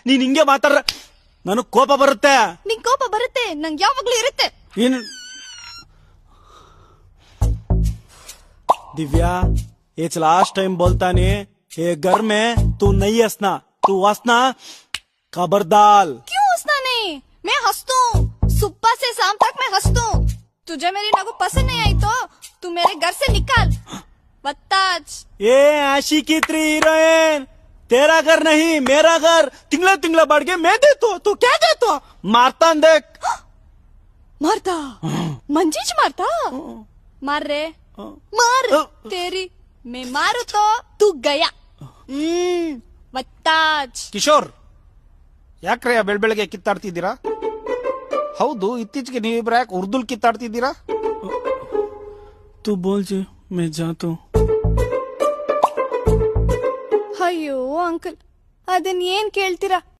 ನೀನ್ ಹಿಂಗೆ ಮಾತಾಡ್ರ ನನಗ್ ಕೋಪ ಬರುತ್ತೆ. ನಿಂಗ್ ಕೋಪ ಬರುತ್ತೆ, ನಂಗೆ ಯಾವಾಗ್ಲೂ ಇರುತ್ತೆ. ಏನ್ दिव्या, ये लास्ट टाइम बोलता नहीं, ये घर में तू नहीं हंसना, तू हंसना खबरदार. क्यों हंसना नहीं? मैं हंसता हूँ, सुबह से शाम तक मैं हंसता हूँ. तुझे मेरी नगु पसंद नहीं आई तो तू मेरे घर से निकाल. बत्ताज. ये आशिकी 3 हीरोइन, तेरा घर नहीं मेरा घर. तिंगला तिंगला बढ़ के मैं देता, तू क्या देता? मारता देख. मारता? मंजीज मारता? मार रे मार. तेरी मैं मारू तो तू गया. बत्ताज. ಕಿಶೋರ್, ಯಾಕ್ರೆ ಬೆಳಬೆಳಗ್ಗೆ ಕಿತ್ತಾಡ್ತಿದ್ದೀರಾ? ಹೌದು, ಇತ್ತೀಚೆಗೆ ನೀವಿಬ್ರು ಯಾಕೆ ಉರ್ದುಲ್ ಕಿತ್ತಾಡ್ತಿದ್ದೀರಾ? तू बोल जी, मैं जाता हूँ. ಅಯ್ಯೋ ಅಂಕಲ್, ಅದನ್ ಏನ್ ಕೇಳ್ತೀರಾ?